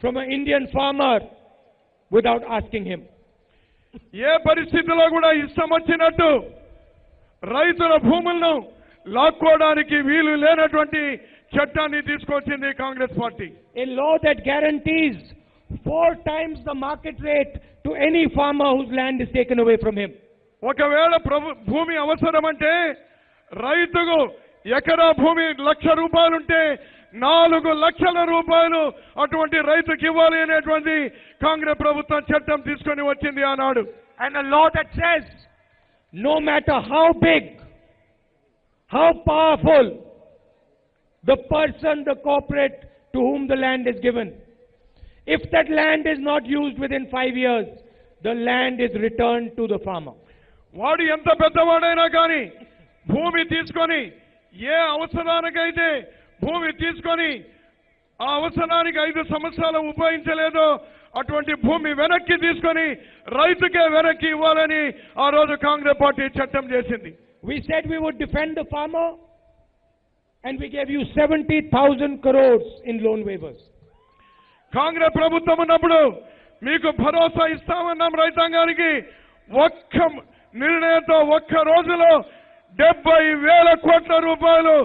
from an Indian farmer without asking him. ఏ పరిస్థితిలో కూడా ఇష్టం వచ్చినట్టు రైతుల భూములను లాక్కోవడానికి వీలు లేనటువంటి చట్టాన్ని తీసుకొచ్చింది Congress party. A law that guarantees 4 times the market rate to any farmer whose land is taken away from him. ఒకవేళ భూమి అవసరమంటే రైతుకు ఎకరా భూమి ₹1,00,000 ఉంటే 4 లక్షల రూపాయలు అటువంటి రైతుకి ఇవ్వాలి అనేటువంటి కాంగ్రెస్ ప్రభుత్వం చట్టం తీసుకొని వచ్చింది ఆనాడు. And a law that says no matter how big, how powerful the person, the corporate to whom the land is given, if that land is not used within 5 years, the land is returned to the farmer. వాడు ఎంత పెద్దవాడైనా కానీ భూమి తీసుకొని ఏ అవసరానికైతే భూమి తీసుకొని ఆ అవసరానికి 5 సంవత్సరాలు ఉపయోగించలేదో అటువంటి భూమి వెనక్కి తీసుకొని రైతుకే వెనక్కి ఇవ్వాలని ఆ రోజు కాంగ్రెస్ పార్టీ చట్టం చేసింది. We said we would defend the farmer and we gave you 70,000 crores in loan waivers. Congress ప్రభుత్వం ఉన్నప్పుడు మీకు భరోసా ఇస్తామన్నాం రైతాంగానికి. ఒక్క నిర్ణయంతో ఒక్క రోజులో 70,000 కోట్ల రూపాయలు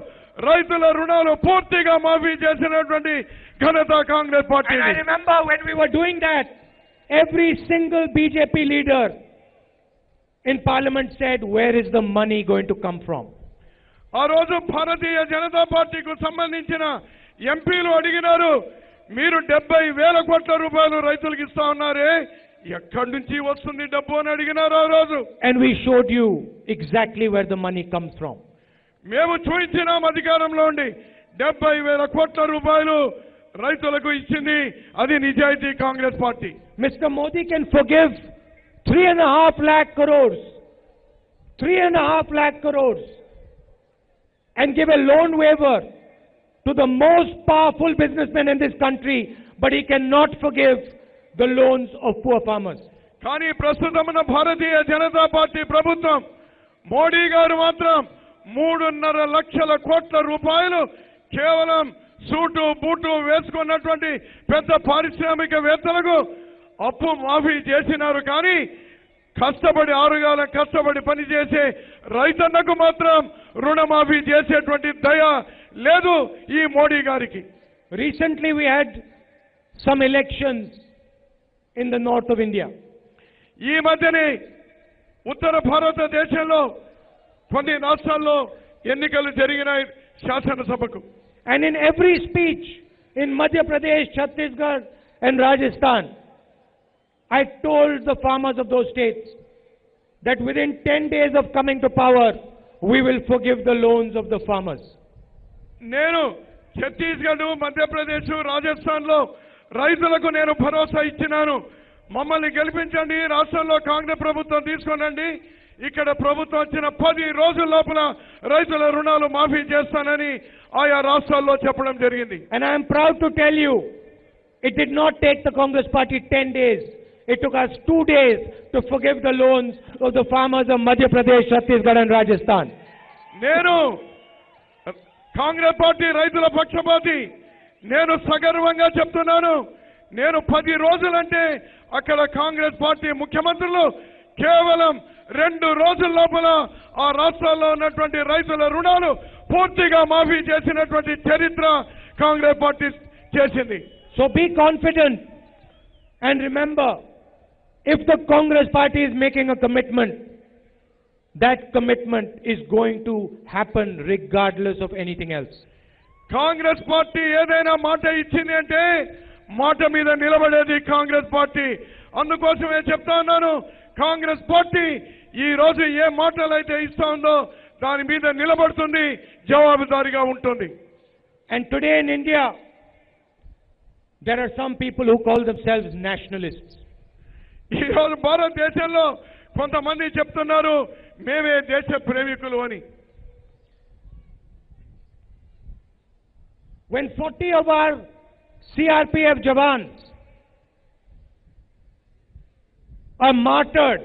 రైతుల రుణాలు పూర్తిగా మాఫీ చేసినటువంటి ఘనత Congress party. And I remember when we were doing that, every single BJP leader in parliament said, where is the money going to come from? ఆ రోజు భారతీయ జనతా పార్టీకి సంబంధించిన ఎంపీలు అడిగినారు, మీరు 70,000 కోట్ల రూపాయలు రైతులకు ఇస్తా ఉన్నారే, ఎక్కడి నుంచి వస్తుంది డబ్బు అని అడిగినారు ఆ రోజు. And we showed you exactly where the money comes from. మేము చూపించినాం అధికారంలో ఉండి 70,000 కోట్ల రూపాయలు రైతులకు ఇచ్చింది అది నిజాయితీ Congress party. Mr. Modi can forgive 3.5 lakh crores, 3.5 lakh crores and give a loan waiver to the most powerful businessmen in this country, but he cannot forgive the loans of poor farmers. కానీ ప్రస్తుతం ఉన్న Bharatiya Janata party ప్రభుత్వం మోడీ గారు మాత్రం 3.5 లక్షల కోట్ల రూపాయలు కేవలం సూటు బూటు వేసుకున్నటువంటి పెద్ద పారిశ్రామికవేత్తలకు అప్పు మాఫీ చేసినారు. కానీ కష్టపడి 6 నెలలు కష్టపడి పనిచేసే రైతన్నకు మాత్రం రుణమాఫీ చేసేటువంటి దయ లేదు ఈ మోడీ గారికి. Recently we had some elections in the north of India. ఈ మధ్యనే ఉత్తర భారతదేశంలో కొన్ని రాష్ట్రాల్లో ఎన్నికలు జరిగినాయి శాసనసభకు. And in every speech in Madhya Pradesh, Chhattisgarh and Rajasthan, I told the farmers of those states that within 10 days of coming to power, we will forgive the loans of the farmers. నేను ఛత్తీస్గఢ్, మధ్యప్రదేశ్, రాజస్థాన్ లో రైతులకు నేను భరోసా ఇచ్చినాను, మమ్మల్ని గెలిపించండి, రాష్ట్రంలో కాంగ్రెస్ ప్రభుత్వం తీసుకోనండి, ఇక్కడ ప్రభుత్వం వచ్చిన 10 రోజుల లోపల రైతుల రుణాలు మాఫీ చేస్తానని ఆయా రాష్ట్రాల్లో చెప్పడం జరిగింది. And I am proud to tell you, it did not take the Congress party 10 days. It took us 2 days to forgive the loans of the farmers of Madhya Pradesh, Chhattisgarh and Rajasthan. నేను Congress party రైతుల పక్షపాతి, నేను సగర్వంగా చెప్తున్నాను, నేను 10 రోజులంటే అక్కడ Congress party ముఖ్యమంత్రులు కేవలం 2 రోజుల లోపల ఆ రాష్ట్రాల్లో ఉన్నటువంటి రైతుల రుణాలు పూర్తిగా మాఫీ చేసినటువంటి చరిత్ర కాంగ్రెస్ పార్టీ చేసింది. So be confident and remember, if the Congress party is making a commitment, that commitment is going to happen regardless of anything else. Congress party ఏదైనా మాట ఇచ్చింది అంటే మాట మీద నిలబడేది కాంగ్రెస్ పార్టీ. అందుకోసమే చెప్తా ఉన్నాను, కాంగ్రెస్ పార్టీ ఈ రోజు ఏ మాటలు అయితే ఇస్తా ఉందో దాని మీద నిలబడుతుంది, జవాబుదారీగా ఉంటుంది. And today in India, there are some people who call themselves nationalists. ఈ రోజు భారతదేశంలో కొంతమంది చెప్తున్నారు మేమే దేశ ప్రేమికులు అని. When 40 of our CRPF jawans are martyred,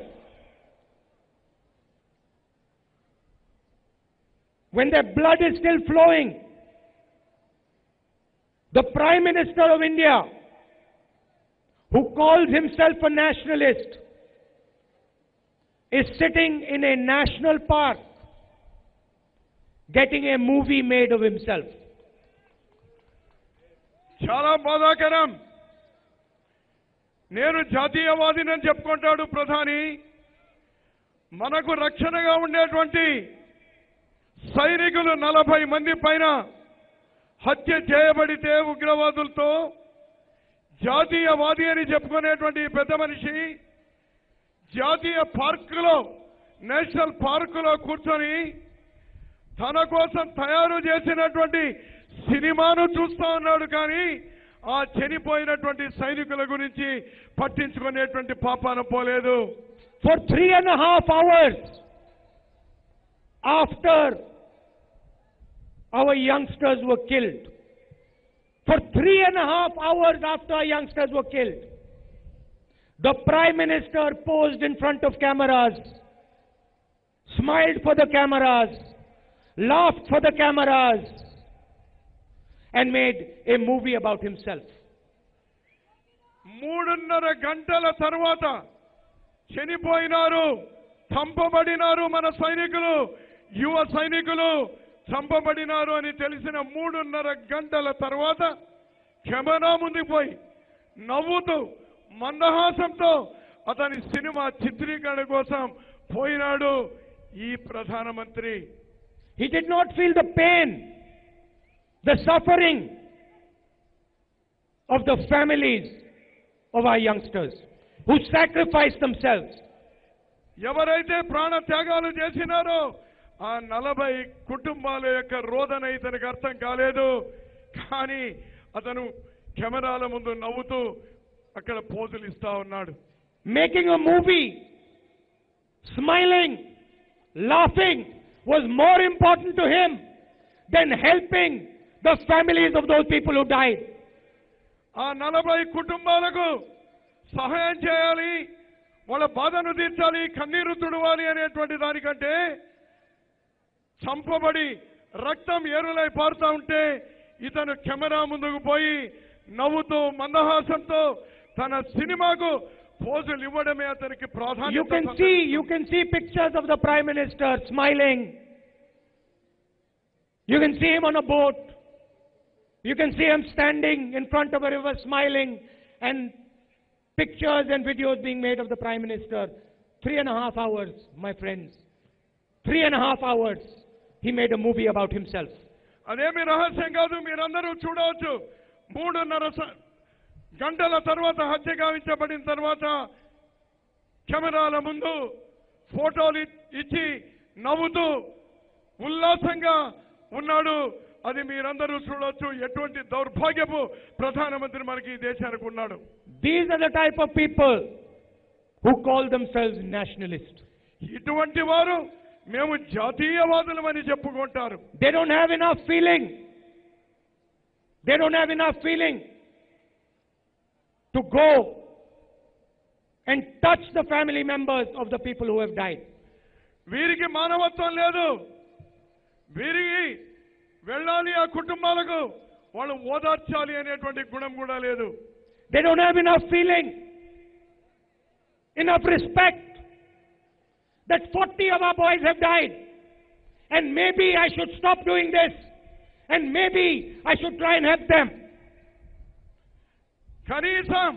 when their blood is still flowing, the Prime Minister of India who calls himself a nationalist, is sitting in a national park getting a movie made of himself. చాలా బాధాకరం. నేను జాతీయవాదిని చెప్పుకుంటాడు ప్రధాని. మనకు రక్షణగా ఉండేటువంటి సైనికులు 40 మంది పైన హత్య చేయబడితే ఉగ్రవాదులతో జాతీయవాది అని చెప్పుకునేటువంటి పెద్ద మనిషి జాతీయ పార్కులో, నేషనల్ పార్కులో కూర్చొని తన కోసం తయారు చేసినటువంటి సినిమాను చూస్తా ఉన్నాడు. కానీ ఆ చనిపోయినటువంటి సైనికుల గురించి పట్టించుకునేటువంటి పాపాన పోలేదు. For 3.5 hours after our youngsters were killed, for 3.5 hours after our youngsters were killed, the Prime Minister posed in front of cameras, smiled for the cameras, laughed for the cameras, and made a movie about himself. 3.5 గంటల తర్వాత చనిపోయినారు, చంపబడినారు మన సైనికులు, యువ సైనికులు చంపబడినారు అని తెలిసిన 3.5 గంటల తర్వాత కెమెరా ముందుకు పోయి నవ్వుతూ మందహాసంతో అతని సినిమా చిత్రీకరణ కోసం పోయినాడు ఈ ప్రధానమంత్రి. He did not feel the pain, the suffering of the families of our youngsters who sacrificed themselves. ఎవరైతే ప్రాణ త్యాగాలు చేసినారో ఆ 40 కుటుంబాల యొక్క రోదన ఇతనికి అర్థం కాలేదు. కానీ అతను కెమెరాల ముందు నవ్వుతూ అక్కడ పోజులు ఇస్తా ఉన్నాడు. Making a movie, smiling, laughing was more important to him than helping the families of those people who died. ఆ 40 కుటుంబాలకు సహాయం చేయాలి, వాళ్ళ బాధను తీర్చాలి, కన్నీరు తుడవాలి అనేటువంటి దానికంటే చంపబడి రక్తం ఏరులై పారుతా ఉంటే ఇతను కెమెరా ముందుకు పోయి నవ్వుతూ మందహాసంతో తన సినిమాకు పోజులు ఇవ్వడమే అతనికి ప్రాధాన్యత. You can see pictures of the Prime Minister smiling. You can see him on a boat. You can see him standing in front of a river smiling, and pictures and videos being made of the Prime Minister. 3.5 hours, my friends. 3.5 hours. He made a movie about himself. అదేమి రహస్యం కాదు, మీరందరూ చూడవచ్చు. 3.5 గంటల తర్వాత హత్య గావించబడిన తర్వాత కెమెరాల ముందు ఫోటోలు ఇచ్చి నవ్వుతూ ఉల్లాసంగా ఉన్నాడు. అది మీరందరూ చూడవచ్చు. ఎటువంటి దౌర్భాగ్యపు ప్రధానమంత్రి మనకి ఈ దేశానికి ఉన్నాడు. These are the type of people who call themselves nationalists. ఇటువంటి వారు మేము జాతీయవాదులమని చెప్పుకుంటారు. They don't have enough feeling. They don't have enough feeling to go and touch the family members of the people who have died. వీరికి మానవత్వం లేదు. వీరికి వెళ్ళాలి ఆ కుటుంబాలకు, వాళ్ళు ఓదార్చాలి అనేటువంటి గుణం కూడా లేదు. They don't have enough feeling, enough respect that 40 of our boys have died, and maybe I should stop doing this, and maybe I should try and help them. కనీసం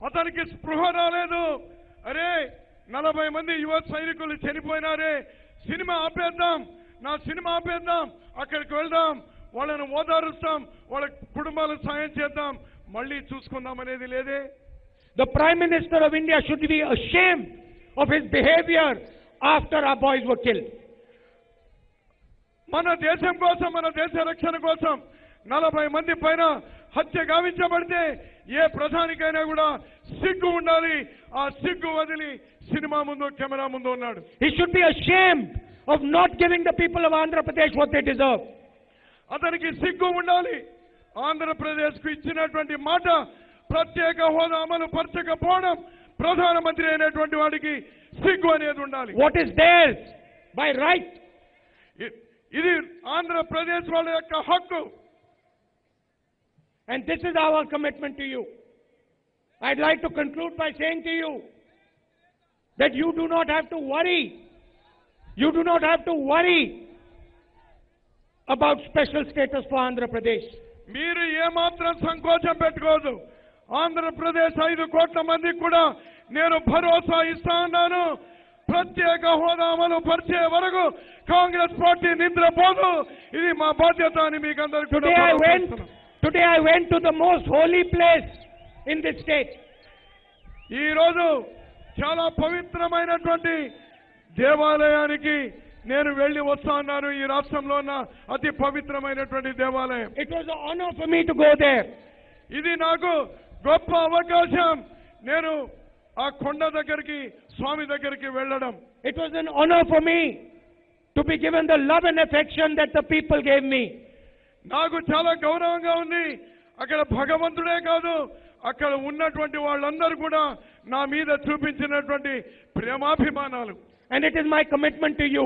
అతనికి స్పృహ రాలేదు. అరే 40 మంది యువ సైనికులు చనిపోయినారే, సినిమా ఆపేద్దాం, నా సినిమా ఆపేద్దాం, అక్కడికి వెళ్దాం, వాళ్ళను ఓదారుస్తాం, వాళ్ళ కుటుంబాలకు సాయం చేద్దాం, మళ్ళీ చూసుకుందాం అనేది లేదే. The Prime Minister of India should be ashamed of his behavior after our boys were killed. మన దేశం కోసం, మన దేశ రక్షణ కోసం 40 మంది పైన హత్య గావించబడితే ఏ ప్రధానికైనా కూడా సిగ్గు ఉండాలి. ఆ సిగ్గు వదిలి సినిమా ముందు, కెమెరా ముందు ఉన్నాడు. He should be ashamed of not giving the people of Andhra Pradesh what they deserve. అతనికి సిగ్గు ఉండాలి. ఆంధ్రప్రదేశ్కు ఇచ్చినటువంటి మాట ప్రత్యేక హోదా అమలు పరచకపోవడం ప్రధానమంత్రి అయినటువంటి వాడికి సిగ్గు అనేది ఉండాలి. What is theirs by right? ఇది ఆంధ్రప్రదేశ్ వాళ్ళ యొక్క హక్కు. And this is our commitment to you. I'd like to conclude by saying to you that you do not have to worry. You do not have to worry about special status for Andhra Pradesh. మీరు ఏమాత్రం సంకోచం పెట్టుకోదు. ఆంధ్రప్రదేశ్ 5 కోట్ల మందికి కూడా నేను భరోసా ఇస్తా ఉన్నాను. ప్రత్యేక హోదా అమలు పరిచే వరకు కాంగ్రెస్ పార్టీ నిద్రపోదు. ఇది మా బాధ్యత అని మీకు అందరికీ కూడా Today I went to the most holy place in this state. ఈ రోజు చాలా పవిత్రమైనటువంటి దేవాలయానికి నేను వెళ్ళి వస్తున్నాను. ఈ రాష్ట్రంలో ఉన్న అతి పవిత్రమైనటువంటి దేవాలయం. It was an honor for me to go there. ఇది నాకు గొప్ప అవకాశం. నేను ఆ కొండ దగ్గరికి స్వామి దగ్గరికి వెళ్ళడం. It was an honor for me to be given the love and affection that the people gave me. నాకు చాలా గౌరవంగా ఉంది. అక్కడ భగవంతుడే కాదు, అక్కడ ఉన్నటువంటి వాళ్ళందరూ కూడా నా మీద చూపించినటువంటి ప్రేమాభిమానాలు. And it is my commitment to you.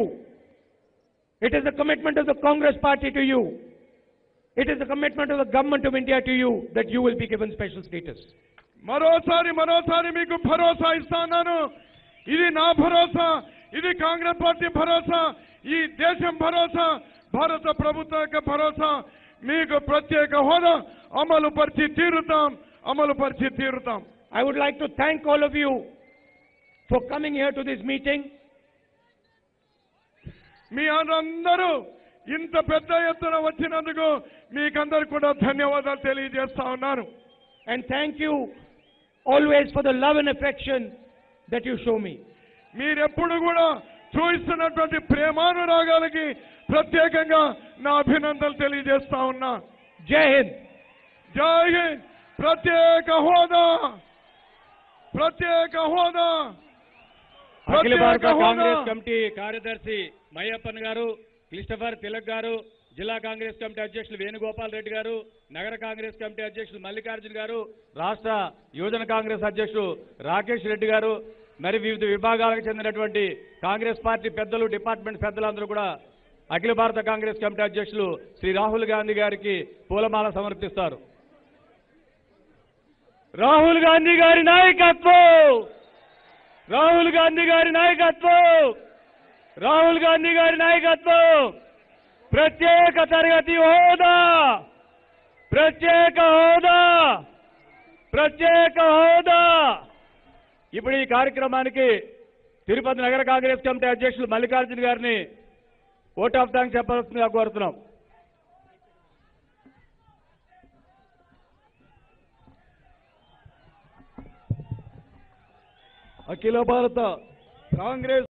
It is the commitment of the Congress party to you. It is the commitment of the government of India to you that you will be given special status. మరోసారి మీకు భరోసా ఇస్తాను. ఇది నా భరోసా, ఇది Congress party భరోసా, ఈ దేశం భరోసా, భారత ప్రభుత్వం యొక్క భరోసా. మీకు ప్రత్యేక హోదా అమలు పరిచి తీరుతాం. I would like to thank all of you for coming here to this meeting. మీ అందరూ ఇంత పెద్ద ఎత్తున వచ్చినందుకు మీకందరికీ కూడా ధన్యవాదాలు తెలియజేస్తా ఉన్నాను. And thank you always for the love and affection that you show me. మీరెప్పుడు కూడా చూపిస్తున్నటువంటి ప్రేమానురాగాలకి ప్రత్యేకంగా నా అభినందనలు తెలియజేస్తా ఉన్నా. జై హింద్. జై హింద్. ప్రత్యేక హోదా. అఖిల భారత కాంగ్రెస్ కమిటీ కార్యదర్శి మయ్యప్పన్ గారు, క్రిస్టఫర్ తిలక్ గారు, జిల్లా కాంగ్రెస్ కమిటీ అధ్యక్షులు వేణుగోపాల్ రెడ్డి గారు, నగర కాంగ్రెస్ కమిటీ అధ్యక్షులు మల్లికార్జున గారు, రాష్ట్ర యువజన కాంగ్రెస్ అధ్యక్షుడు రాకేష్ రెడ్డి గారు, మరి వివిధ విభాగాలకు చెందినటువంటి కాంగ్రెస్ పార్టీ పెద్దలు, డిపార్ట్మెంట్ పెద్దలందరూ కూడా అఖిల భారత కాంగ్రెస్ కమిటీ అధ్యక్షులు శ్రీ రాహుల్ గాంధీ గారికి పూలమాల సమర్పిస్తారు. రాహుల్ గాంధీ గారి నాయకత్వం, రాహుల్ గాంధీ గారి నాయకత్వం, రాహుల్ గాంధీ గారి నాయకత్వం. ప్రత్యేక తరగతి హోదా, ప్రత్యేక హోదా, ప్రత్యేక హోదా. ఇప్పుడు ఈ కార్యక్రమానికి తిరుపతి నగర కాంగ్రెస్ కమిటీ అధ్యక్షులు మల్లికార్జున గారిని ఓట్ ఆఫ్ థ్యాంక్స్ చెప్పాల్సిందిగా కోరుతున్నాం. అఖిల భారత కాంగ్రెస్